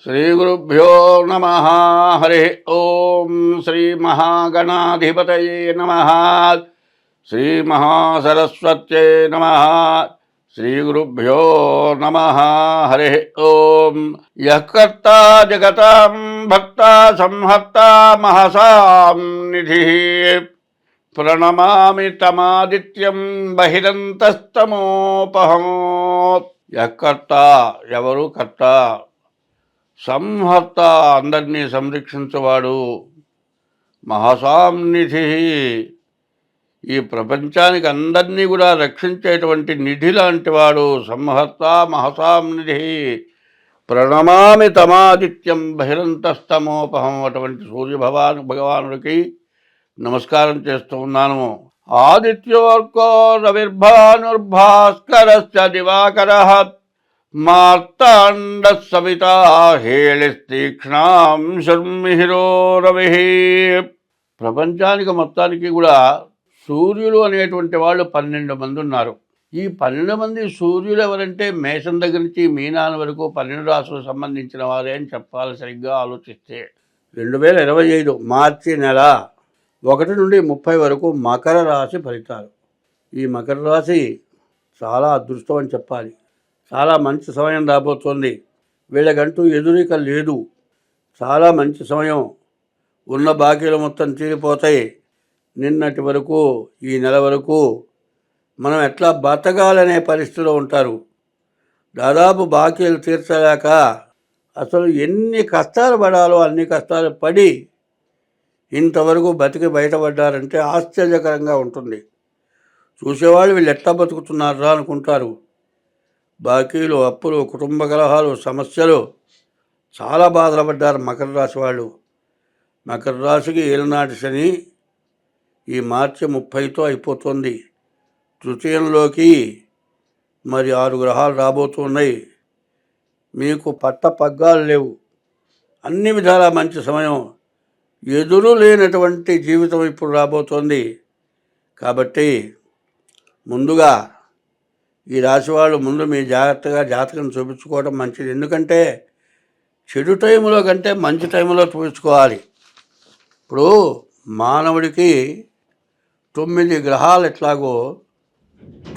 శ్రీగురుభ్యో నమ. హరి ఓం. శ్రీ మహాగణాధిపతయే నమ. శ్రీ మహాసరస్వత్యై నమ. శ్రీగురుభ్యో నమ. హరి ఓం. యః కర్తా జగతాం భక్తా సంహర్తా మహసాం నిధిః ప్రణమామి తమాదిత్యం బహిరంతస్తమోపహం. యః కర్తా, ఎవరు కర్త, సంహర్త, అందరినీ సంరక్షించేవాడు, మహాసాంనిధి, ఈ ప్రపంచానికి అందరినీ కూడా రక్షించేటువంటి నిధి లాంటి వాడు. సంహర్త మహసాంనిధి. ప్రణమామి తమాదిత్యం బహిరంతస్తమోపహం. అటువంటి భగవానుడికి నమస్కారం చేస్తూ ఉన్నాను. ఆదిత్యోర్కో రవిర్భానుర్భాస్కరశ్చ దివాకరః మార్తాండ సవితా హేళిస్తీక్ష్ణాం శర్మిహిరో రవి. ప్రపంచానికి మొత్తానికి కూడా సూర్యులు అనేటువంటి వాళ్ళు 12 మంది ఉన్నారు. ఈ 12 మంది సూర్యులు ఎవరంటే మేషం దగ్గర నుంచి మీనాల వరకు 12 రాశులకు సంబంధించిన వారే అని చెప్పాలి. సరిగ్గా ఆలోచిస్తే 2025 మార్చి నెల 1 నుండి 30 వరకు మకర రాశి ఫలితాలు. ఈ మకర రాశి చాలా అదృష్టం అని చెప్పాలి. చాలా మంచి సమయం రాబోతోంది. వీళ్ళకంటూ ఎదురిక లేదు. చాలా మంచి సమయం. ఉన్న బాకీలు మొత్తం తీరిపోతాయి. నిన్నటి వరకు, ఈ నెల వరకు మనం ఎట్లా బతకాలనే పరిస్థితిలో ఉంటారు. దాదాపు బాకీలు తీర్చలేక అసలు ఎన్ని కష్టాలు పడాలో అన్ని కష్టాలు పడి ఇంతవరకు బతికి బయటపడ్డారంటే ఆశ్చర్యకరంగా ఉంటుంది. చూసేవాళ్ళు వీళ్ళు ఎట్లా బతుకుతున్నారా అనుకుంటారు. బాకీలు, అప్పులు, కుటుంబ కలహాలు, సమస్యలు, చాలా బాధలు పడ్డారు మకర రాశి వాళ్ళు. మకర రాశికి ఏలనాటి శని ఈ మార్చి 30తో అయిపోతుంది. తృతీయంలోకి మరి 6 గ్రహాలు రాబోతున్నాయి. మీకు పట్ట పగ్గాలు లేవు. అన్ని విధాలా మంచి సమయం. ఎదురు లేనటువంటి జీవితం ఇప్పుడు రాబోతోంది. కాబట్టి ముందుగా ఈ రాశి వాళ్ళు ముందు మీ జాగ్రత్తగా జాతకం చూపించుకోవడం మంచిది. ఎందుకంటే చెడు టైంలో కంటే మంచి టైంలో చూపించుకోవాలి. ఇప్పుడు మానవుడికి 9 గ్రహాలు ఎట్లాగో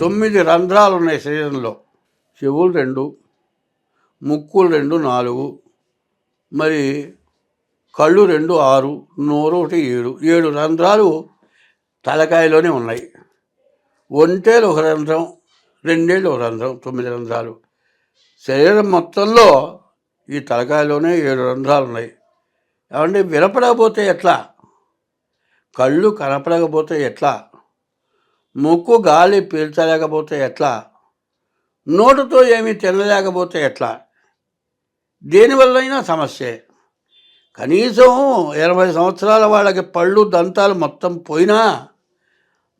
9 రంధ్రాలు ఉన్నాయి శరీరంలో. చెవులు 2, ముక్కులు 2, 4, మరి కళ్ళు 2, 6, నోరు 1, 7 రంధ్రాలు తలకాయలోనే ఉన్నాయి. ఒంటేలు 1 రంధ్రం, 2 1 రంధ్రం, 9 రంధ్రాలు. శరీరం మొత్తంలో ఈ తలకాయలోనే 7 రంధ్రాలు ఉన్నాయి. ఏమంటే వినపడకపోతే ఎట్లా? కళ్ళు కనపడకపోతే ఎట్లా? ముక్కు గాలి పీల్చలేకపోతే ఎట్లా? నోటుతో ఏమీ తినలేకపోతే ఎట్లా? దేనివల్లైనా సమస్యే. కనీసం 80 సంవత్సరాల వాళ్ళకి పళ్ళు దంతాలు మొత్తం పోయినా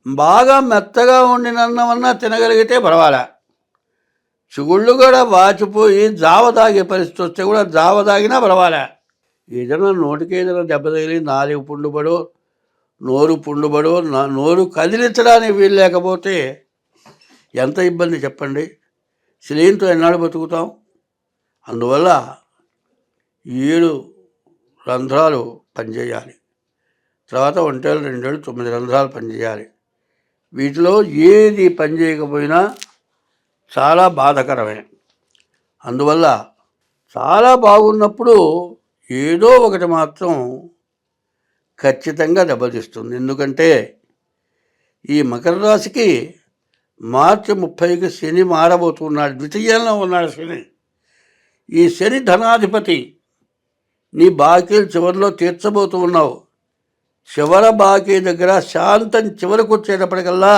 బాగా మెత్తగా ఉండినన్నమన్నా తినగలిగితే పర్వాలే. చిగుళ్ళు కూడా వాచిపోయి జావ తాగే పరిస్థితి వస్తే కూడా జావ తాగినా పర్వాలే. ఏదైనా నోటికి ఏదైనా దెబ్బ తగిలి నాలుగు పుండుబడో, నోరు పుండుబడో, నోరు కదిలించడానికి వీలు లేకపోతే ఎంత ఇబ్బంది చెప్పండి. శిలీంతో ఎన్నాళ్ళు బతుకుతాం? అందువల్ల 7 రంధ్రాలు పనిచేయాలి. తర్వాత ఒంటేలు 2 9 రంధ్రాలు పనిచేయాలి. వీటిలో ఏది పనిచేయకపోయినా చాలా బాధకరమే. అందువల్ల చాలా బాగున్నప్పుడు ఏదో ఒకటి మాత్రం ఖచ్చితంగా దెబ్బతీస్తుంది. ఎందుకంటే ఈ మకర రాశికి మార్చి 30కి శని మారబోతున్నాడు. ద్వితీయంలో ఉన్నాడు శని. ఈ శని ధనాధిపతి. నీ బాకీలు చివరిలో తీర్చబోతూ ఉన్నావు. చివర బాకీ దగ్గర శాంతం చివరికి వచ్చేటప్పటికల్లా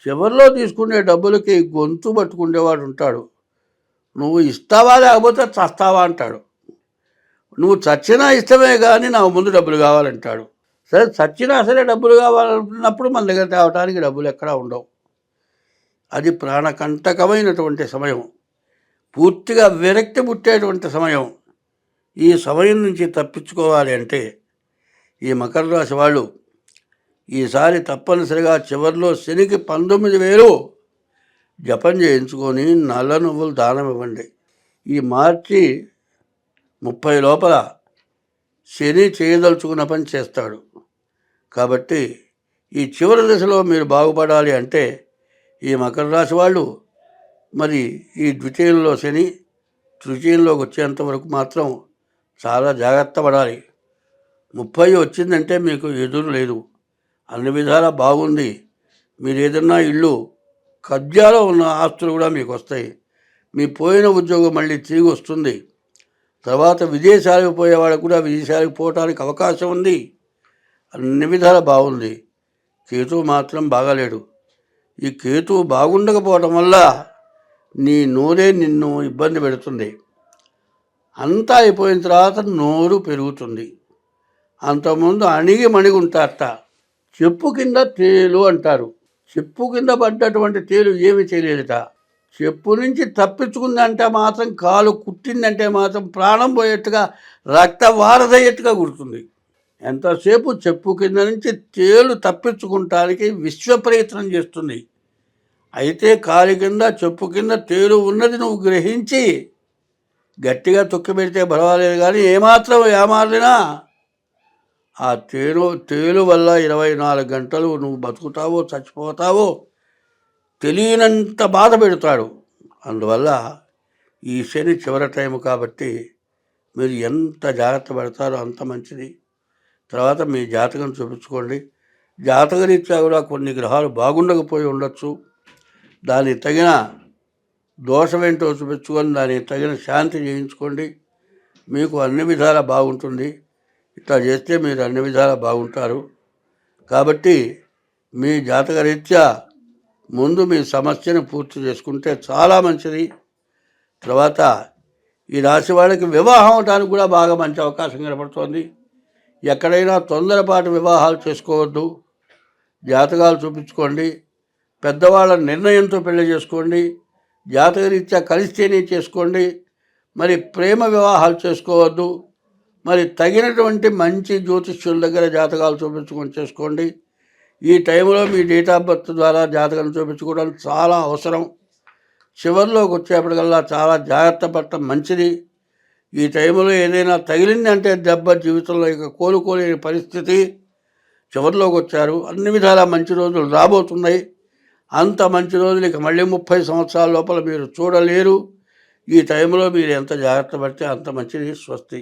చివరిలో తీసుకునే డబ్బులకి గొంతు పట్టుకునేవాడు ఉంటాడు. నువ్వు ఇస్తావా లేకపోతే చస్తావా అంటాడు. నువ్వు చచ్చినా ఇష్టమే కానీ నాకు ముందు డబ్బులు కావాలంటాడు. సరే, చచ్చినా సరే డబ్బులు కావాలన్నప్పుడు మన దగ్గర తేవటానికి డబ్బులు ఎక్కడా ఉండవు. అది ప్రాణకంటకమైనటువంటి సమయం. పూర్తిగా విరక్తి పుట్టేటువంటి సమయం. ఈ సమయం నుంచి తప్పించుకోవాలి అంటే ఈ మకర రాశి వాళ్ళు ఈసారి తప్పనిసరిగా చివరిలో శనికి 19,000 జపం చేయించుకొని నల్ల నువ్వులు దానం ఇవ్వండి. ఈ మార్చి 30 లోపల శని చేయదలుచుకున్న పని చేస్తాడు. కాబట్టి ఈ చివరి దశలో మీరు బాగుపడాలి అంటే ఈ మకర రాశి వాళ్ళు మరి ఈ ద్వితీయంలో శని తృతీయంలోకి వచ్చేంత వరకు మాత్రం చాలా జాగ్రత్త పడాలి. 30 వచ్చిందంటే మీకు ఎదురు లేదు, అన్ని విధాలా బాగుంది. మీరు ఏదన్నా ఇల్లు కబ్జాలో ఉన్న ఆస్తులు కూడా మీకు వస్తాయి. మీ పోయిన ఉద్యోగం మళ్ళీ తిరిగి వస్తుంది. తర్వాత విదేశాలకు పోయేవాళ్ళకు కూడా విదేశాలకు పోవటానికి అవకాశం ఉంది. అన్ని విధాలా బాగుంది. కేతువు మాత్రం బాగాలేడు. ఈ కేతువు బాగుండకపోవటం వల్ల నీ నోరే నిన్ను ఇబ్బంది పెడుతుంది. అంతా అయిపోయిన తర్వాత నోరు పెరుగుతుంది. అంతకుముందు అణిగి మణిగి ఉంటారట. చెప్పు కింద తేలు అంటారు. చెప్పు కింద పడ్డటువంటి తేలు ఏమి చేయలేదట. చెప్పు నుంచి తప్పించుకుందంటే మాత్రం, కాలు కుట్టిందంటే మాత్రం ప్రాణం పోయేట్టుగా, రక్తవారదయ్యేట్టుగా కుడుతుంది. ఎంతసేపు చెప్పు కింద నుంచి తేలు తప్పించుకుంటానికి విశ్వ ప్రయత్నం చేస్తుంది. అయితే కాలి కింద చెప్పు కింద తేలు ఉన్నది నువ్వు గ్రహించి గట్టిగా తొక్కిపెడితే పర్వాలేదు, కానీ ఏమాత్రం ఏమారినా ఆ తేలు వల్ల 24 గంటలు నువ్వు బతుకుతావో చచ్చిపోతావో తెలియనంత బాధ పెడతాడు. అందువల్ల ఈ శని చివరి టైం కాబట్టి మీరు ఎంత జాగ్రత్త పడతారో అంత మంచిది. తర్వాత మీ జాతకం చూపించుకోండి. జాతకరీత్యా కూడా కొన్ని గ్రహాలు బాగుండకపోయి ఉండొచ్చు. దానికి తగిన దోషం ఏంటో చూపించుకొని దానికి తగిన శాంతి చేయించుకోండి. మీకు అన్ని విధాలా బాగుంటుంది. ఇట్లా చేస్తే మీరు అన్ని విధాలా బాగుంటారు. కాబట్టి మీ జాతకరీత్యా ముందు మీ సమస్యను పూర్తి చేసుకుంటే చాలా మంచిది. తర్వాత ఈ రాశి వాళ్ళకి వివాహం అవడానికి కూడా బాగా మంచి అవకాశం కనపడుతోంది. ఎక్కడైనా తొందరపాటు వివాహాలు చేసుకోవద్దు. జాతకాలు చూపించుకోండి. పెద్దవాళ్ళ నిర్ణయంతో పెళ్లి చేసుకోండి. జాతకరీత్యా కలిస్తేనే చేసుకోండి. మరి ప్రేమ వివాహాలు చేసుకోవద్దు. మరి తగినటువంటి మంచి జ్యోతిష్యుల దగ్గర జాతకాలు చూపించుకొని చేసుకోండి. ఈ టైంలో మీ డేట్ ఆఫ్ బర్త్ ద్వారా జాతకం చూపించుకోవడం చాలా అవసరం. చివరిలోకి వచ్చేప్పటికల్లా చాలా జాగ్రత్త పడటం మంచిది. ఈ టైంలో ఏదైనా తగిలింది అంటే దెబ్బ జీవితంలో ఇక కోలుకోలేని పరిస్థితి. చివరిలోకి వచ్చారు. అన్ని విధాలా మంచి రోజులు రాబోతున్నాయి. అంత మంచి రోజులు ఇక మళ్ళీ 30 సంవత్సరాల లోపల మీరు చూడలేరు. ఈ టైంలో మీరు ఎంత జాగ్రత్త పడితే అంత మంచిది. స్వస్తి.